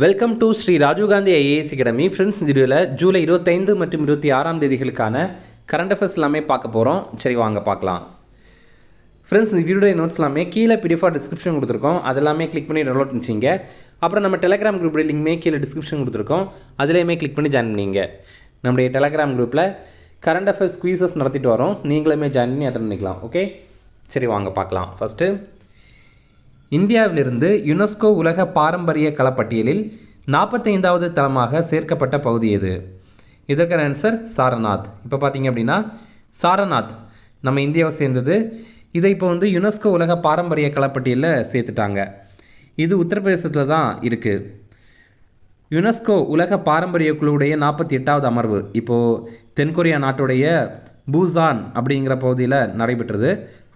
Welcome to Sri Rajiv Gandhi IAS academy. Friends, இந்த வீடியோவில் ஜூலை 25 மற்றும் 26 தேதிகளுக்கான கரண்ட் அஃபேர்ஸ் எல்லாமே பார்க்க போகிறோம். சரி, வாங்க பார்க்கலாம். ஃப்ரெண்ட்ஸ், இந்த வீடியோ நோட்ஸ் எல்லாமே கீழே பிடிஎஃபாக டிஸ்கிரிப்ஷன் கொடுத்துருக்கோம். அதெல்லாமே கிளிக் பண்ணி டவுன்லோட் பண்ணிச்சிங்க. அப்புறம் நம்ம டெலிகிராம் குரூப்போட லிங்க்மே கீழே டிஸ்கிரிப்ஷன் கொடுத்துருக்கோம். அதிலேயுமே கிளிக் பண்ணி ஜாயின் பண்ணிங்க. நம்முடைய டெலிகிராம் குரூப்பில் கரண்ட் அஃபேர்ஸ் குவீசஸ் நடத்திட்டு வரோம். நீங்களுமே ஜாயின் பண்ணி அட்டன் பண்ணிக்கலாம். ஓகே, சரி வாங்க பார்க்கலாம். ஃபஸ்ட்டு, இந்தியாவிலிருந்து யுனெஸ்கோ உலக பாரம்பரிய களப்பட்டியலில் 45வது தளமாக சேர்க்கப்பட்ட பகுதி எது? இதற்கான ஆன்சர் சாரநாத். இப்போ பார்த்தீங்க அப்படின்னா சாரநாத் நம்ம இந்தியாவை சேர்ந்தது. இதை இப்போ யுனெஸ்கோ உலக பாரம்பரிய களப்பட்டியலில் சேர்த்துட்டாங்க. இது உத்தரப்பிரதேசத்தில் தான் இருக்குது. யுனெஸ்கோ உலக பாரம்பரிய குழுவுடைய 48வது அமர்வு இப்போது தென்கொரியா நாட்டுடைய பூசான் அப்படிங்கிற பகுதியில் நடைபெற்றது.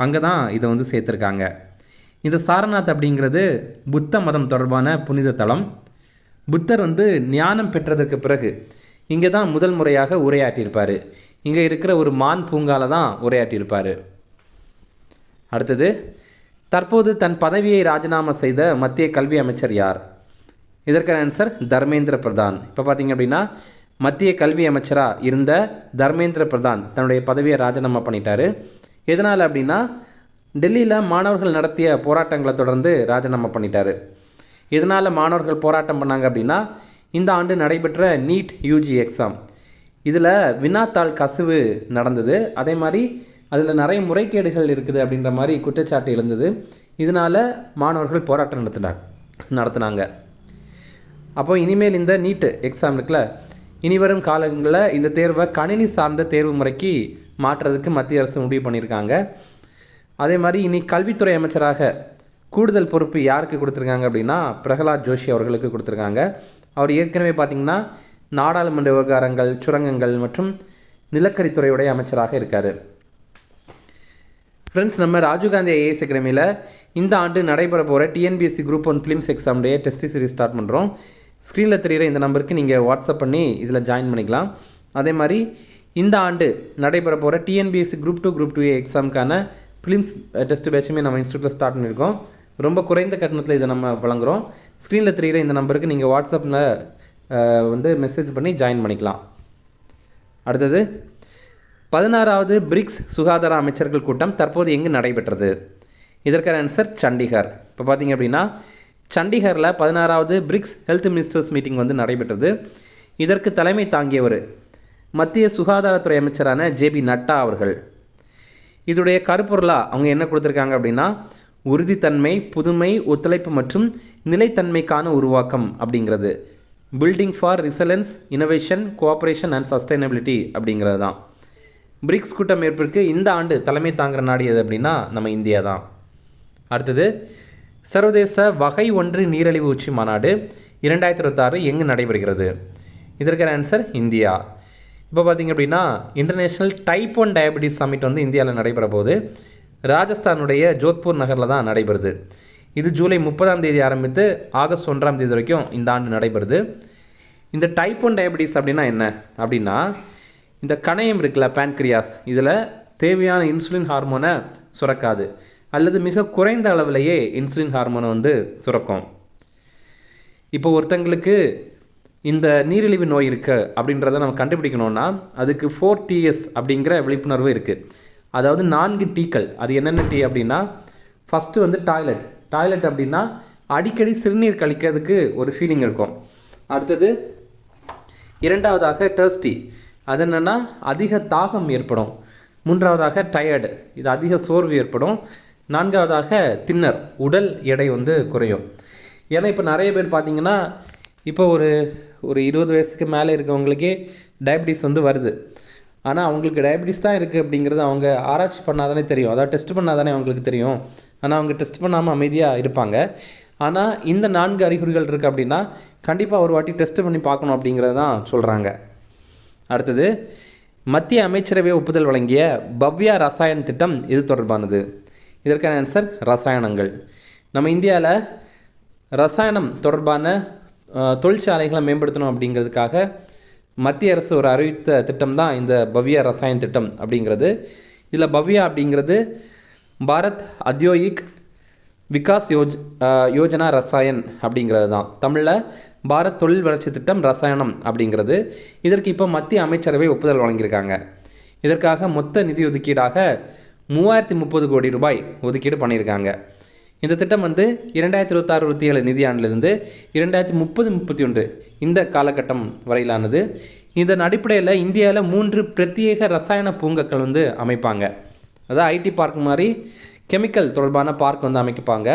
அங்கே தான் இதை சேர்த்துருக்காங்க. இந்த சாரநாத் அப்படிங்கிறது புத்த மதம் தொடர்பான புனித தலம். புத்தர் ஞானம் பெற்றதற்கு பிறகு இங்கே தான் முதல் முறையாக உரையாற்றியிருப்பார். இங்கே இருக்கிற ஒரு மான் பூங்கால தான் உரையாற்றியிருப்பார். அடுத்தது, தற்போது தன் பதவியை ராஜினாமா செய்த மத்திய கல்வி அமைச்சர் யார்? இதற்கான ஆன்சர் தர்மேந்திர பிரதான். இப்போ பார்த்தீங்க அப்படின்னா மத்திய கல்வி அமைச்சராக இருந்த தர்மேந்திர பிரதான் தன்னுடைய பதவியை ராஜினாமா பண்ணிட்டார். எதனால் அப்படின்னா டெல்லியில் மாணவர்கள் நடத்திய போராட்டங்களை தொடர்ந்து ராஜினாமா பண்ணிட்டார். இதனால் மாணவர்கள் போராட்டம் பண்ணாங்க அப்படின்னா இந்த ஆண்டு நடைபெற்ற நீட் யூஜி எக்ஸாம் இதில் வினாத்தாள் கசிவு நடந்தது. அதே மாதிரி அதில் நிறைய முறைகேடுகள் இருக்குது அப்படின்ற மாதிரி குற்றச்சாட்டு எழுந்தது. இதனால் மாணவர்கள் போராட்டம் நடத்தினாங்க. அப்போ இனிமேல் இந்த நீட் எக்ஸாம் இருக்குல்ல, இனிவரும் காலங்களில் இந்த தேர்வை கணினி சார்ந்த தேர்வு முறைக்கு மாற்றுறதுக்கு மத்திய அரசு முடிவு பண்ணியிருக்காங்க. அதே மாதிரி இனி கல்வித்துறை அமைச்சராக கூடுதல் பொறுப்பு யாருக்கு கொடுத்துருக்காங்க அப்படின்னா பிரகலாத் ஜோஷி அவர்களுக்கு கொடுத்துருக்காங்க. அவர் ஏற்கனவே பார்த்திங்கன்னா நாடாளுமன்ற விவகாரங்கள், சுரங்கங்கள் மற்றும் நிலக்கரித்துறையுடைய அமைச்சராக இருக்கார். ஃப்ரெண்ட்ஸ், நம்ம ராஜீவ்காந்தி ஐஏஎஸ் அகாடமியில் இந்த ஆண்டு நடைபெற போகிற டிஎன்பிஎஸ்சி குரூப் 1 ஃபிலிம்ஸ் எக்ஸாமுடைய டெஸ்ட் சீரிஸ் ஸ்டார்ட் பண்ணுறோம். ஸ்க்ரீனில் தெரிகிற இந்த நம்பருக்கு நீங்கள் வாட்ஸ்அப் பண்ணி இதில் ஜாயின் பண்ணிக்கலாம். அதே மாதிரி இந்த ஆண்டு நடைபெற போகிற டிஎன்பிஎஸ்சி குரூப் 2 குரூப் 2A எக்ஸாமுக்கான ஃபிலிம்ஸ் டெஸ்ட் பேட்சுமே நம்ம இன்ஸ்டியூட்டில் ஸ்டார்ட் பண்ணியிருக்கோம். ரொம்ப குறைந்த கட்டணத்தில் இதை நம்ம வழங்குகிறோம். ஸ்க்ரீனில் தெரிகிற இந்த நம்பருக்கு நீங்கள் வாட்ஸ்அப்பில் மெசேஜ் பண்ணி ஜாயின் பண்ணிக்கலாம். அடுத்தது, 16வது பிரிக்ஸ் சுகாதார அமைச்சர்கள் கூட்டம் தற்போது எங்கு நடைபெற்றது? இதற்கான ஆன்சர் சண்டிகர். இப்போ பார்த்தீங்க அப்படின்னா சண்டிகரில் 16வது பிரிக்ஸ் ஹெல்த் மினிஸ்டர்ஸ் மீட்டிங் நடைபெற்றது. இதற்கு தலைமை தாங்கியவர் மத்திய சுகாதாரத்துறை அமைச்சரான ஜேபி நட்டா அவர்கள். இதோடைய கருப்பொருளாக அவங்க என்ன கொடுத்துருக்காங்க அப்படின்னா உறுதித்தன்மை, புதுமை, ஒத்துழைப்பு மற்றும் நிலைத்தன்மைக்கான உருவாக்கம் அப்படிங்கிறது. Building for resilience, innovation, cooperation and sustainability அப்படிங்கிறது தான். பிரிக்ஸ் கூட்டமைப்பிற்கு இந்த ஆண்டு தலைமை தாங்குகிற நாடு எது அப்படின்னா நம்ம இந்தியா தான். அடுத்தது, சர்வதேச வகை 1 நீரிழிவு உச்சி மாநாடு 2026 எங்கு நடைபெறுகிறது? இதற்கான ஆன்சர் இந்தியா. இப்போ பார்த்திங்க அப்படின்னா இன்டர்நேஷ்னல் டைப் 1 டயபெட்டிஸ் சமிட் இந்தியாவில் நடைபெற போகுது. ராஜஸ்தானுடைய ஜோத்பூர் நகரில் தான் நடைபெறுது. இது ஜூலை 30ஆம் தேதி ஆரம்பித்து ஆகஸ்ட் 1ஆம் தேதி வரைக்கும் இந்த ஆண்டு நடைபெறுது. இந்த டைப் 1 டயபெட்டிஸ் அப்படின்னா என்ன அப்படின்னா, இந்த கணையம் இருக்குல்ல, பேன்க்ரியாஸ், இதில் தேவையான இன்சுலின் ஹார்மோனை சுரக்காது அல்லது மிக குறைந்த அளவிலேயே இன்சுலின் ஹார்மோனை சுரக்கும். இப்போ ஒருத்தங்களுக்கு இந்த நீரிழிவு நோய் இருக்குது அப்படின்றத நம்ம கண்டுபிடிக்கணும்னா அதுக்கு 4Ts அப்படிங்கிற விழிப்புணர்வு இருக்குது. அதாவது 4 டீக்கள். அது என்னென்ன டீ அப்படின்னா, ஃபஸ்ட்டு டாய்லெட் அப்படின்னா அடிக்கடி சிறுநீர் கழிக்கிறதுக்கு ஒரு ஃபீலிங் இருக்கும். அடுத்தது, இரண்டாவதாக டர்ஸ்டி, அது என்னென்னா அதிக தாகம் ஏற்படும். மூன்றாவதாக டயர்டு, இது அதிக சோர்வு ஏற்படும். நான்காவதாக தின்னர், உடல் எடை குறையும். ஏன்னா இப்போ நிறைய பேர் பார்த்திங்கன்னா இப்போ ஒரு 20 வயசுக்கு மேலே இருக்கவங்களுக்கே டயபிட்டிஸ் வருது. ஆனால் அவங்களுக்கு டயபிட்டிஸ் தான் இருக்குது அப்படிங்கிறது அவங்க ஆராய்ச்சி பண்ணாதானே தெரியும், அதாவது டெஸ்ட் பண்ணாதானே அவங்களுக்கு தெரியும். ஆனால் அவங்க டெஸ்ட் பண்ணாமல் அமைதியாக இருப்பாங்க. ஆனால் இந்த 4 அறிகுறிகள் இருக்குது அப்படின்னா கண்டிப்பாக ஒரு வாட்டி டெஸ்ட் பண்ணி பார்க்கணும் அப்படிங்கிறது தான் சொல்கிறாங்க. அடுத்தது, மத்திய அமைச்சரவை ஒப்புதல் வழங்கிய பவ்யா ரசாயன் திட்டம் இது தொடர்பானது? இதற்கான ஆன்சர் ரசாயனங்கள். நம்ம இந்தியாவில் ரசாயனம் தொடர்பான தொழிற்சாலைகளை மேம்படுத்தணும் அப்படிங்கிறதுக்காக மத்திய அரசு ஒரு அறிவித்த திட்டம் தான் இந்த பவ்யா ரசாயன் திட்டம் அப்படிங்கிறது. இதில் பவ்யா அப்படிங்கிறது பாரத் அத்யோகிக் விகாஸ் யோஜனா ரசாயன் அப்படிங்கிறது தான். தமிழில் பாரத் தொழில் வளர்ச்சி திட்டம் ரசாயனம் அப்படிங்கிறது. இதற்கு இப்போ மத்திய அமைச்சரவை ஒப்புதல் வழங்கியிருக்காங்க. இதற்காக மொத்த நிதி ஒதுக்கீடாக 3030 கோடி ரூபாய் ஒதுக்கீடு பண்ணியிருக்காங்க. இந்த திட்டம் வந்து 2026-27 நிதியாண்டிலிருந்து 2030-31 இந்த காலகட்டம் வரையிலானது. இதன் அடிப்படையில் இந்தியாவில் 3 பிரத்யேக ரசாயன பூங்காக்கள் வந்து அமைப்பாங்க. அதாவது ஐடி பார்க் மாதிரி கெமிக்கல் தொடர்பான பார்க் வந்து அமைப்பாங்க.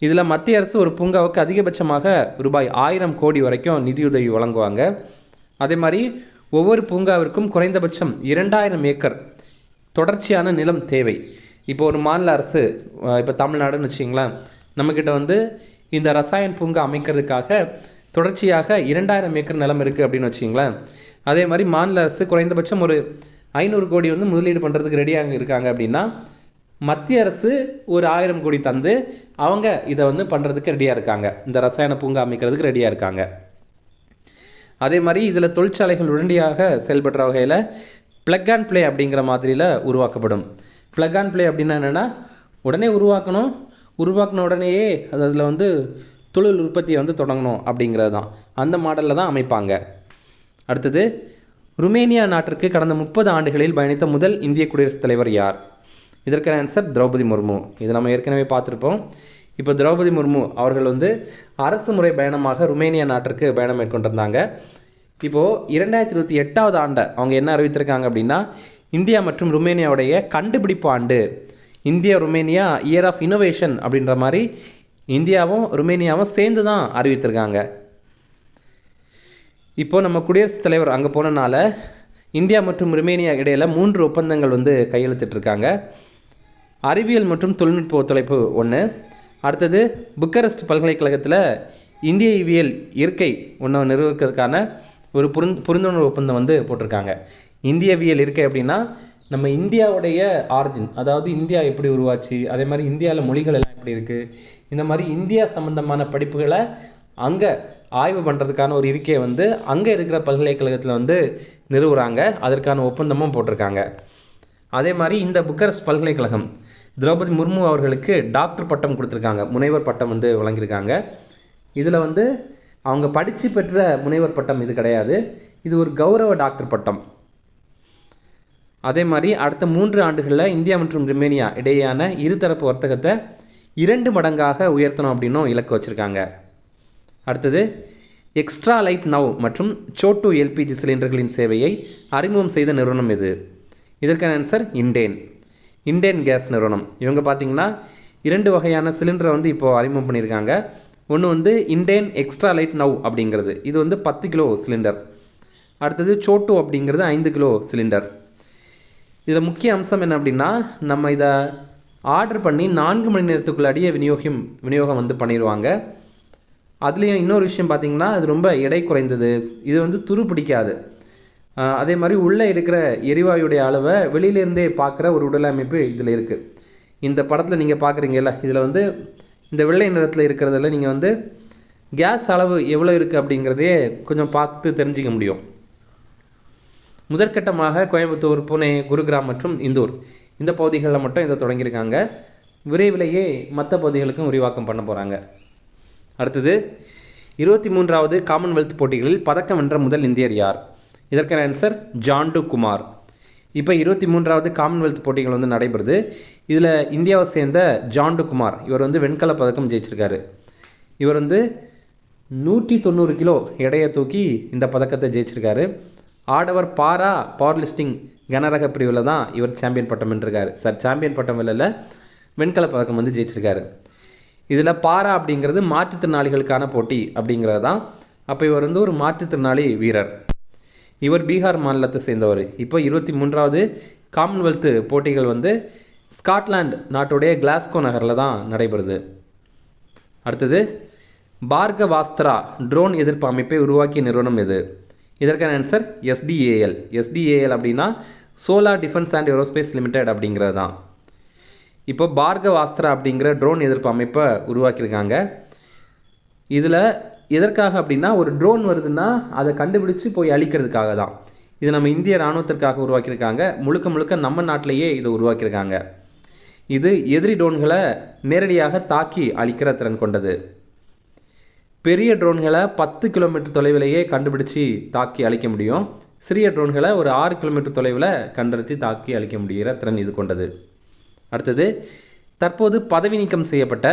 இதில் மத்திய அரசு ஒரு பூங்காவுக்கு அதிகபட்சமாக ரூபாய் 1000 கோடி வரைக்கும் நிதியுதவி வழங்குவாங்க. அதே மாதிரி ஒவ்வொரு பூங்காவிற்கும் குறைந்தபட்சம் 2000 ஏக்கர் தொடர்ச்சியான நிலம் தேவை. இப்போ ஒரு மாநில அரசு, இப்போ தமிழ்நாடுன்னு வச்சிங்களேன், நம்மக்கிட்ட வந்து இந்த ரசாயன் பூங்கா அமைக்கிறதுக்காக தொடர்ச்சியாக 2000 ஏக்கர் நிலம் இருக்குது அப்படின்னு வச்சிங்களேன். அதே மாதிரி மாநில அரசு குறைந்தபட்சம் ஒரு 500 கோடி வந்து முதலீடு பண்ணுறதுக்கு ரெடியாக இருக்காங்க அப்படின்னா மத்திய அரசு ஒரு 1000 கோடி தந்து அவங்க இதை வந்து பண்ணுறதுக்கு ரெடியாக இருக்காங்க, இந்த ரசாயன பூங்கா அமைக்கிறதுக்கு ரெடியாக இருக்காங்க. அதே மாதிரி இதில் தொழிற்சாலைகள் உடனடியாக செயல்படுற வகையில் ப்ளக் அண்ட் ப்ளே அப்படிங்கிற மாதிரியில் உருவாக்கப்படும். ப்ளக் அண்ட் ப்ளே அப்படின்னா என்னென்னா, உடனே உருவாக்கின உடனேயே அதில் வந்து தொழில் உற்பத்தியை வந்து தொடங்கணும் அப்படிங்கிறது தான். அந்த மாடலில் தான் அமைப்பாங்க. அடுத்தது, ருமேனியா நாட்டிற்கு கடந்த 30 ஆண்டுகளில் பயணித்த முதல் இந்திய குடியரசுத் தலைவர் யார்? இதற்கான ஆன்சர் திரௌபதி முர்மு. இது நம்ம ஏற்கனவே பார்த்துருப்போம். இப்போ திரௌபதி முர்மு அவர்கள் வந்து அரசு முறை பயணமாக ருமேனியா நாட்டிற்கு பயணம் மேற்கொண்டிருந்தாங்க. இப்போது 2028 ஆண்டை அவங்க என்ன அறிவித்திருக்காங்க அப்படின்னா, இந்தியா மற்றும் ருமேனியாவுடைய கண்டுபிடிப்பு ஆண்டு, India Romania year of innovation அப்படின்ற மாதிரி இந்தியாவும் ருமேனியாவும் சேர்ந்து தான் அறிவித்திருக்காங்க. இப்போது நம்ம குடியரசுத் தலைவர் அங்கே போனனால இந்தியா மற்றும் ருமேனியா இடையில் 3 ஒப்பந்தங்கள் வந்து கையெழுத்திட்டிருக்காங்க. அறிவியல் மற்றும் தொழில்நுட்ப ஒத்துழைப்பு ஒன்று. அடுத்தது, புக்கரெஸ்ட் பல்கலைக்கழகத்தில் இந்தியவியல் இருக்கை ஒன்று நிறுவுவதற்கான ஒரு புரிந்துணர்வு ஒப்பந்தம் வந்து போட்டிருக்காங்க. இந்தியவியல் இருக்கை அப்படின்னா நம்ம இந்தியாவுடைய ஆரிஜின், அதாவது இந்தியா எப்படி உருவாச்சு, அதே மாதிரி இந்தியாவில் மொழிகள் எல்லாம் எப்படி இருக்குது, இந்த மாதிரி இந்தியா சம்மந்தமான படிப்புகளை அங்கே ஆய்வு பண்ணுறதுக்கான ஒரு இருக்கையை வந்து அங்கே இருக்கிற பல்கலைக்கழகத்தில் வந்து நிறுவுகிறாங்க. அதற்கான ஒப்பந்தமும் போட்டிருக்காங்க. அதே மாதிரி இந்த புக்கரெஸ்ட் பல்கலைக்கழகம் திரௌபதி முர்மு அவர்களுக்கு டாக்டர் பட்டம் கொடுத்துருக்காங்க, முனைவர் பட்டம் வந்து வழங்கியிருக்காங்க. இதில் வந்து அவங்க படித்து பெற்ற முனைவர் பட்டம் இது கிடையாது, இது ஒரு கௌரவ டாக்டர் பட்டம். அதே மாதிரி அடுத்த 3 ஆண்டுகளில் இந்தியா மற்றும் ருமேனியா இடையேயான இருதரப்பு வர்த்தகத்தை 2 மடங்காக உயர்த்தணும் அப்படின்னும் இலக்கு வச்சுருக்காங்க. அடுத்தது, எக்ஸ்ட்ரா லைட் நவ் மற்றும் சோட்டு எல்பிஜி சிலிண்டர்களின் சேவையை அறிமுகம் செய்த நிறுவனம் எது? இதற்கான ஆன்சர் இண்டேன் கேஸ் நிறுவனம். இவங்க பார்த்திங்கன்னா 2 வகையான சிலிண்டரை வந்து இப்போது அறிமுகம் பண்ணியிருக்காங்க. ஒன்று வந்து இண்டேன் எக்ஸ்ட்ரா லைட் நவ் அப்படிங்கிறது, இது வந்து 10 கிலோ சிலிண்டர். அடுத்தது சோட்டு அப்படிங்கிறது 5 கிலோ சிலிண்டர். இதில் முக்கிய அம்சம் என்ன அப்படின்னா, நம்ம இதை ஆர்டர் பண்ணி 4 மணி நேரத்துக்குள்ளாடியே விநியோகம் வந்து பண்ணிடுவாங்க. அதுலேயும் இன்னொரு விஷயம் பார்த்திங்கன்னா, அது ரொம்ப எடை குறைந்தது, இது வந்து துரு பிடிக்காது. அதே மாதிரி உள்ளே இருக்கிற எரிவாயுடைய அளவை வெளியிலேருந்தே பார்க்குற ஒரு உடல் அமைப்பு இதில் இருக்குது. இந்த படத்தில் நீங்கள் பார்க்குறீங்கல்ல, இதில் வந்து இந்த வெள்ளை நிறத்தில் இருக்கிறதுல நீங்கள் வந்து கேஸ் அளவு எவ்வளோ இருக்குது அப்படிங்கிறதே கொஞ்சம் பார்த்து தெரிஞ்சிக்க முடியும். முதற்கட்டமாக கோயம்புத்தூர், புனே, குருகிராம் மற்றும் இந்தூர் இந்த பகுதிகளில் மட்டும் இதை தொடங்கியிருக்காங்க. விரைவிலேயே மற்ற பகுதிகளுக்கும் விரிவாக்கம் பண்ண போகிறாங்க. அடுத்தது, 23வது காமன்வெல்த் போட்டிகளில் பதக்கம் வென்ற முதல் இந்தியர் யார்? இதற்கான ஆன்சர் ஜான்டு குமார். இப்போ 23வது காமன்வெல்த் போட்டிகள் வந்து நடைபெறுது. இதில் இந்தியாவை சேர்ந்த ஜான்டு குமார் இவர் வந்து வெண்கல பதக்கம் ஜெயிச்சிருக்காரு. இவர் வந்து 190 கிலோ எடையை தூக்கி இந்த பதக்கத்தை ஜெயிச்சிருக்காரு. ஆடவர் பவர் லிஃப்டிங் கனரக பிரிவில் தான் இவர் சாம்பியன் பட்டம் வென்றிருக்காரு. சாம்பியன் பட்டம் இல்லைல்ல, வெண்கல பதக்கம் வந்து ஜெயிச்சிருக்காரு. இதில் பாரா அப்படிங்கிறது மாற்றுத்திறனாளிகளுக்கான போட்டி அப்படிங்கிறது தான். அப்போ இவர் வந்து ஒரு மாற்றுத்திறனாளி வீரர். இவர் பீகார் மாநிலத்தை சேர்ந்தவர். இப்போ 23வது காமன்வெல்த் போட்டிகள் வந்து ஸ்காட்லாந்து நாட்டுடைய கிளாஸ்கோ நகரில் தான் நடைபெறுது. அடுத்தது, பார்கவாஸ்திரா ட்ரோன் எதிர்ப்பு அமைப்பை உருவாக்கிய நிறுவனம் எது? இதற்கான ஆன்சர் எஸ்டிஏஎல் அப்படின்னா solar defence and aerospace limited அப்படிங்கிறது தான். இப்போ பார்கவாஸ்திரா அப்படிங்கிற ட்ரோன் எதிர்ப்பு அமைப்பை உருவாக்கியிருக்காங்க. இதில் எதற்காக அப்படின்னா, ஒரு ட்ரோன் வருதுன்னா அதை கண்டுபிடிச்சு போய் அழிக்கிறதுக்காக தான். இது நம்ம இந்திய இராணுவத்திற்காக உருவாக்கியிருக்காங்க. முழுக்க நம்ம நாட்டிலேயே இதை உருவாக்கியிருக்காங்க. இது எதிரி ட்ரோன்களை நேரடியாக தாக்கி அழிக்கிற திறன் கொண்டது. பெரிய ட்ரோன்களை 10 கிலோமீட்டர் தொலைவிலேயே கண்டுபிடிச்சி தாக்கி அழிக்க முடியும். சிறிய ட்ரோன்களை ஒரு 6 கிலோமீட்டர் தொலைவில் கண்டறிச்சு தாக்கி அழிக்க முடிகிற திறன் இது கொண்டது. அடுத்தது, தற்போது பதவி நீக்கம் செய்யப்பட்ட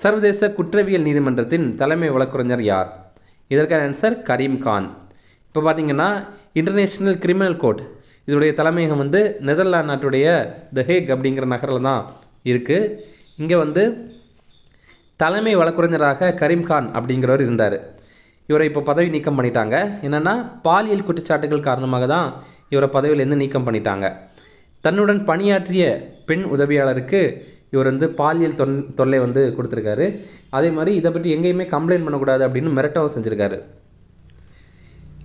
சர்வதேச குற்றவியல் நீதிமன்றத்தின் தலைமை வழக்கறிஞர் யார்? இதற்கான ஆன்சர் கரீம் கான். இப்போ பார்த்தீங்கன்னா இன்டர்நேஷ்னல் கிரிமினல் கோர்ட் இதோடைய தலைமையகம் வந்து நெதர்லாந்து நாட்டுடைய த ஹேக் அப்படிங்கிற நகரில் தான் இருக்குது. இங்கே தலைமை வழக்கறிஞராக கரீம் கான் அப்படிங்கிறவர் இருந்தார். இவரை இப்போ பதவி நீக்கம் பண்ணிட்டாங்க. என்னென்னா பாலியல் குற்றச்சாட்டுகள் காரணமாக தான் இவரை பதவியிலேருந்து நீக்கம் பண்ணிட்டாங்க. தன்னுடன் பணியாற்றிய பெண் உதவியாளருக்கு இவர் பாலியல் தொல்லை கொடுத்துருக்காரு. அதே மாதிரி இதை பற்றி எங்கேயுமே கம்ப்ளைண்ட் பண்ணக்கூடாது அப்படின்னு மிரட்டவும் செஞ்சுருக்காரு.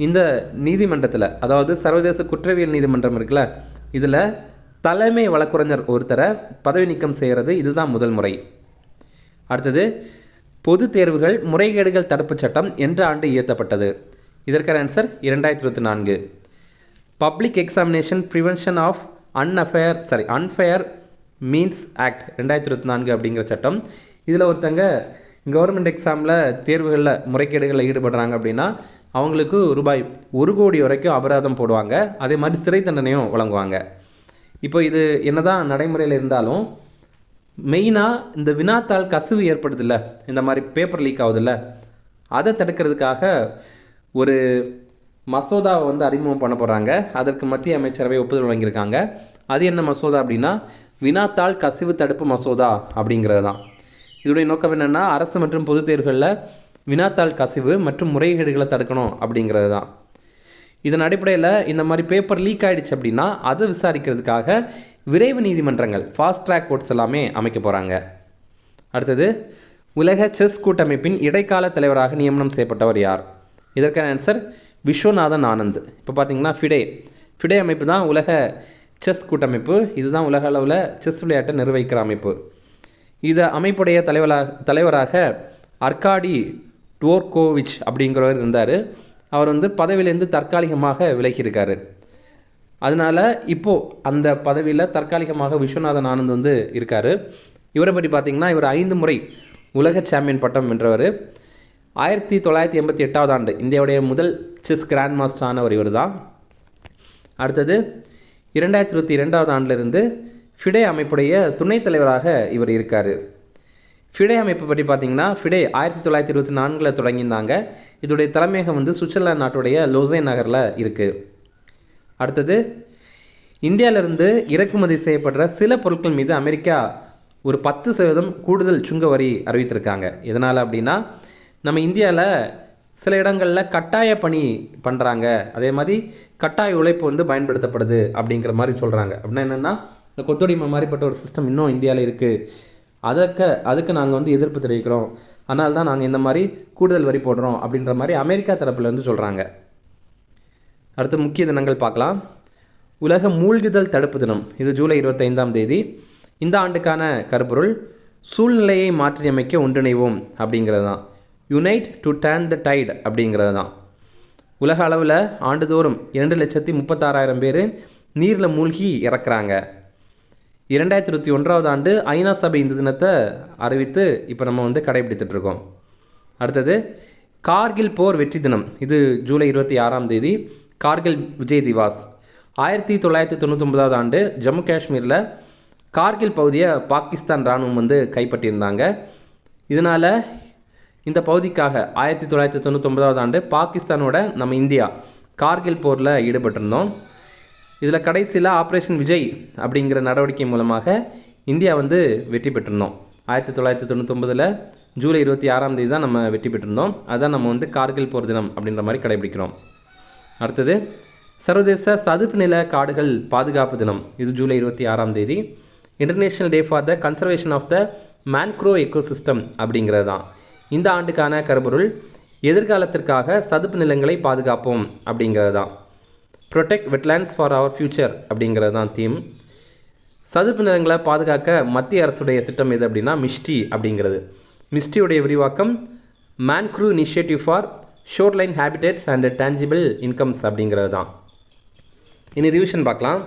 இந்த நீதிமன்றத்தில், அதாவது சர்வதேச குற்றவியல் நீதிமன்றம் இருக்குல்ல, இதில் தலைமை வழக்கறிஞர் ஒருத்தரை பதவி நீக்கம் செய்கிறது இதுதான் முதல் முறை. அடுத்தது, பொது தேர்வுகள் முறைகேடுகள் தடுப்பு சட்டம் என்ற ஆண்டு இயற்றப்பட்டது? இதற்கான answer 2024. Public examination prevention of unfair means act 2024 அப்படிங்கிற சட்டம். இதில் ஒருத்தங்க கவர்மெண்ட் எக்ஸாமில் தேர்வுகளில் முறைகேடுகளில் ஈடுபடுறாங்க அப்படின்னா அவங்களுக்கு ரூபாய் 1 கோடி வரைக்கும் அபராதம் போடுவாங்க. அதே மாதிரி சிறை தண்டனையும் வழங்குவாங்க. இப்போ இது என்னதான் நடைமுறையில் இருந்தாலும் மெயினாக இந்த வினாத்தாள் கசிவு ஏற்படுதில்ல, இந்த மாதிரி பேப்பர் லீக் ஆகுதில்ல, அதை தடுக்கிறதுக்காக ஒரு மசோதாவை அறிமுகம் பண்ண போகிறாங்க. அதற்கு மத்திய அமைச்சரவை ஒப்புதல் வழங்கியிருக்காங்க. அது என்ன மசோதா அப்படின்னா வினாத்தாள் கசிவு தடுப்பு மசோதா அப்படிங்கிறது தான். இதோடைய நோக்கம் என்னென்னா அரசு மற்றும் பொது தேர்வுகளில் வினாத்தாள் கசிவு மற்றும் முறைகேடுகளை தடுக்கணும் அப்படிங்கிறது தான். இதன் அடிப்படையில் இந்த மாதிரி பேப்பர் லீக் ஆகிடுச்சு அப்படின்னா அதை விசாரிக்கிறதுக்காக விரைவு நீதிமன்றங்கள், ஃபாஸ்ட் ட்ராக் கோர்ட்ஸ் எல்லாமே அமைக்க போகிறாங்க. அடுத்தது, உலக செஸ் கூட்டமைப்பின் இடைக்கால தலைவராக நியமனம் செய்யப்பட்டவர் யார்? இதற்கான ஆன்சர் விஸ்வநாதன் ஆனந்த். இப்போ பார்த்தீங்கன்னா ஃபிடே அமைப்பு தான் உலக செஸ் கூட்டமைப்பு. இதுதான் உலக அளவில் செஸ் விளையாட்டை நிர்வகிக்கிற அமைப்பு. இதை அமைப்புடைய தலைவராக அர்காடி டோர்கோவிச் அப்படிங்கிறவர் இருந்தார். அவர் பதவியிலேருந்து தற்காலிகமாக விலகியிருக்காரு. அதனால் இப்போது அந்த பதவியில் தற்காலிகமாக விஸ்வநாதன் ஆனந்த் இருக்கார். இவரை பற்றி பார்த்திங்கன்னா இவர் 5 முறை உலக சாம்பியன் பட்டம் வென்றவர். 1988 ஆண்டு இந்தியாவுடைய முதல் செஸ் கிராண்ட் மாஸ்டர் ஆனவர் இவர் தான். அடுத்தது 2022 ஆண்டிலிருந்து ஃபிடே அமைப்புடைய துணைத் தலைவராக இவர் இருக்கார். ஃபிடே அமைப்பை பற்றி பார்த்திங்கன்னா ஃபிடே 1924 தொடங்கியிருந்தாங்க. இதோடைய தலைமையகம் சுவிட்சர்லாந்து நாட்டுடைய லோசே நகரில் இருக்குது. அடுத்தது, இந்தியாவிலிருந்து இறக்குமதி செய்யப்படுற சில பொருட்கள் மீது அமெரிக்கா ஒரு 10% கூடுதல் சுங்க வரி அறிவித்திருக்காங்க. எதனால் அப்படின்னா நம்ம இந்தியாவில் சில இடங்களில் கட்டாய பணி பண்ணுறாங்க, அதே மாதிரி கட்டாய உழைப்பு பயன்படுத்தப்படுது அப்படிங்கிற மாதிரி சொல்கிறாங்க. அப்படின்னா என்னென்னா இந்த கொத்தடிமை மாதிரிப்பட்ட ஒரு சிஸ்டம் இன்னும் இந்தியாவில் இருக்குது. அதுக்கு நாங்கள் எதிர்ப்பு தெரிவிக்கிறோம். அதனால தான் நாங்கள் இந்த மாதிரி கூடுதல் வரி போடுறோம் அப்படின்ற மாதிரி அமெரிக்கா தரப்பில் சொல்கிறாங்க. அடுத்து முக்கிய தினங்கள் பார்க்கலாம். உலக மூழ்குதல் தடுப்பு தினம், இது ஜூலை 25ஆம் தேதி. இந்த ஆண்டுக்கான கருப்பொருள் சூழ்நிலையை மாற்றியமைக்க ஒன்றிணைவோம் அப்படிங்கிறது தான். Unite to turn the tide அப்படிங்கிறது தான். உலக அளவில் ஆண்டுதோறும் 2,36,000 பேர் நீரில் மூழ்கி இறக்குறாங்க. 2021 ஆண்டு ஐநா சபை இந்த தினத்தை அறிவித்து இப்போ நம்ம கடைபிடித்துட்ருக்கோம். அடுத்தது, கார்கில் போர் வெற்றி தினம், இது ஜூலை 26ஆம் தேதி. கார்கில் விஜய் திவாஸ். 1999 ஆண்டு ஜம்மு காஷ்மீரில் கார்கில் பகுதியை பாகிஸ்தான் இராணுவம் கைப்பற்றியிருந்தாங்க. இதனால் இந்த பகுதிக்காக 1999 ஆண்டு பாகிஸ்தானோட நம்ம இந்தியா கார்கில் போரில் ஈடுபட்டிருந்தோம். இதில் கடைசியில் ஆப்ரேஷன் விஜய் அப்படிங்கிற நடவடிக்கை மூலமாக இந்தியா வெற்றி பெற்றிருந்தோம். 1999 ஜூலை 26ஆம் தேதி தான் நம்ம வெற்றி பெற்றிருந்தோம். அதான் நம்ம கார்கில் போர் தினம் அப்படின்ற மாதிரி கடைபிடிக்கிறோம். அடுத்தது, சர்வதேச சதுப்பு நில காடுகள் பாதுகாப்பு தினம், இது ஜூலை 26ஆம் தேதி. International day for the conservation of the mangrove ecosystem அப்படிங்கிறது தான். இந்த ஆண்டுக்கான கருப்பொருள் எதிர்காலத்திற்காக சதுப்பு நிலங்களை பாதுகாப்போம் அப்படிங்கிறது தான். Protect wetlands for our future அப்படிங்கிறது தான் தீம். சதுப்பு நிலங்களை பாதுகாக்க மத்திய அரசுடைய திட்டம் எது அப்படின்னா மிஸ்டி அப்படிங்கிறது. மிஸ்டியுடைய விரிவாக்கம் mangrove initiative for shoreline habitats and tangible incomes அப்படிங்கிறது தான். இனி ரிவிஷன் பார்க்கலாம்.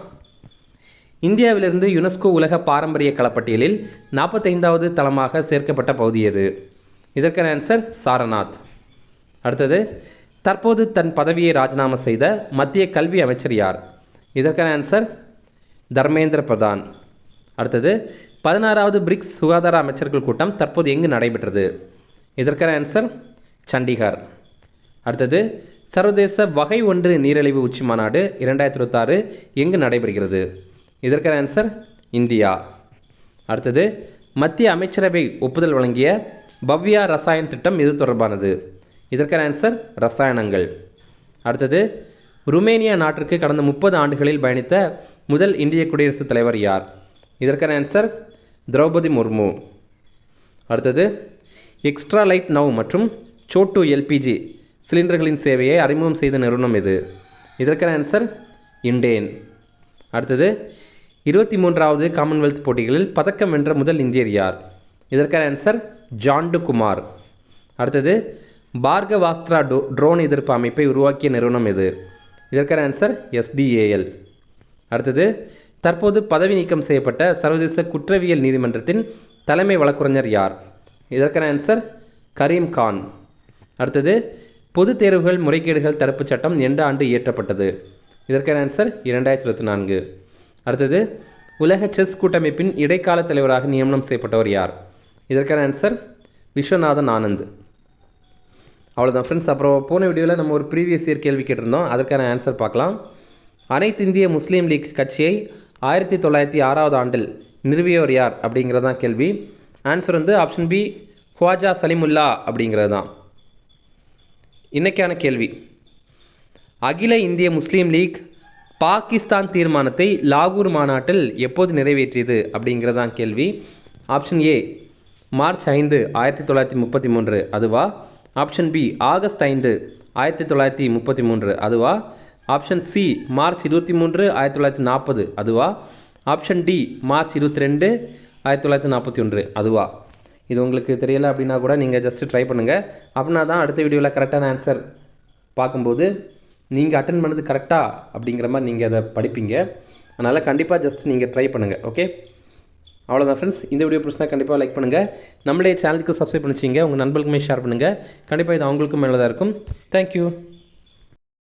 இந்தியாவிலிருந்து யுனெஸ்கோ உலக பாரம்பரிய களப்பட்டியலில் 45வது தளமாக சேர்க்கப்பட்ட பகுதி எது? இதற்கான ஆன்சர் சாரநாத். அடுத்தது, தற்போது தன் பதவியை ராஜினாமா செய்த மத்திய கல்வி அமைச்சர் யார்? இதற்கான ஆன்சர் தர்மேந்திர பிரதான். அடுத்தது, 16வது பிரிக்ஸ் சுகாதார அமைச்சர்கள் கூட்டம் தற்போது எங்கு நடைபெற்றது? இதற்கான ஆன்சர் சண்டிகார். அடுத்தது, சர்வதேச வகை 1 நீரிழிவு உச்சி மாநாடு 2026 எங்கு நடைபெறுகிறது? இதற்கான ஆன்சர் இந்தியா. அடுத்தது, மத்திய அமைச்சரவை ஒப்புதல் வழங்கிய பவ்யா ரசாயன் திட்டம் எது தொடர்பானது? இதற்கான ஆன்சர் ரசாயனங்கள். அடுத்தது, ருமேனியா நாட்டிற்கு கடந்த 30 ஆண்டுகளில் பயணித்த முதல் இந்திய குடியரசுத் தலைவர் யார்? இதற்கான ஆன்சர் திரௌபதி முர்மு. அடுத்தது, எக்ஸ்ட்ரா லைட் நவ் மற்றும் சோட்டு எல்பிஜி சிலிண்டர்களின் சேவையை அறிமுகம் செய்த நிறுவனம் எது? இதற்கான ஆன்சர் இண்டேன். அடுத்தது, 23வது காமன்வெல்த் போட்டிகளில் பதக்கம் வென்ற முதல் இந்தியர் யார்? இதற்கான ஆன்சர் ஜாண்டு குமார். அடுத்தது, பார்கவாஸ்திரா ட்ரோன் எதிர்ப்பு அமைப்பை உருவாக்கிய நிறுவனம் எது? இதற்கான ஆன்சர் SDAL. அடுத்தது, தற்போது பதவி நீக்கம் செய்யப்பட்ட சர்வதேச குற்றவியல் நீதிமன்றத்தின் தலைமை வழக்கறிஞர் யார்? இதற்கான ஆன்சர் கரீம் கான். அடுத்தது, பொது தேர்வுகள் முறைகேடுகள் தடுப்புச் சட்டம் எந்த ஆண்டு இயற்றப்பட்டது? இதற்கான ஆன்சர் 2024. அடுத்தது, உலக செஸ் கூட்டமைப்பின் இடைக்கால தலைவராக நியமனம் செய்யப்பட்டவர் யார்? இதற்கான ஆன்சர் விஸ்வநாதன் ஆனந்த். அவ்வளோதான் ஃப்ரெண்ட்ஸ். அப்புறம் போன வீடியோவில் நம்ம ஒரு ப்ரீவியஸ் இயர் கேள்வி கேட்டிருந்தோம், அதற்கான ஆன்சர் பார்க்கலாம். அனைத்து இந்திய முஸ்லீம் லீக் கட்சியை 1906வது ஆண்டில் நிறுவியவர் யார் அப்படிங்கிறது தான் கேள்வி. ஆன்சர் வந்து ஆப்ஷன் பி ஹுவாஜா சலிமுல்லா அப்படிங்கிறது தான். இன்றைக்கான கேள்வி, அகில இந்திய முஸ்லீம் லீக் பாகிஸ்தான் தீர்மானத்தை லாகூர் மாநாட்டில் எப்போது நிறைவேற்றியது அப்படிங்கிறது தான் கேள்வி. ஆப்ஷன் ஏ மார்ச் 5, 1933 அதுவா? ஆப்ஷன் பி ஆகஸ்ட் 5, 1933 அதுவா? ஆப்ஷன் சி மார்ச் 23, 1940 அதுவா? ஆப்ஷன் டி மார்ச் 22, 1941 அதுவா? இது உங்களுக்கு தெரியலை அப்படின்னா கூட நீங்கள் ஜஸ்ட்டு ட்ரை பண்ணுங்கள். அப்படின்னா தான் அடுத்த வீடியோவில் கரெக்டான ஆன்சர் பார்க்கும்போது நீங்கள் அட்டன் பண்ணது கரெக்டாக அப்படிங்கிற மாதிரி நீங்கள் அதை படிப்பீங்க. அதனால் கண்டிப்பாக ஜஸ்ட் நீங்கள் ட்ரை பண்ணுங்கள். ஓகே, அவ்வளோதான் ஃப்ரெண்ட்ஸ். இந்த வீடியோ பிடிச்சா கண்டிப்பாக லைக் பண்ணுங்கள். நம்மளே சேனலுக்கு சப்ஸ்கிரைப் பண்ணிச்சிங்க, உங்கள் நண்பர்களுக்குமே ஷேர் பண்ணுங்கள். கண்டிப்பாக இது அவங்களுக்கும் மேலே தான் இருக்கும். தேங்க்யூ.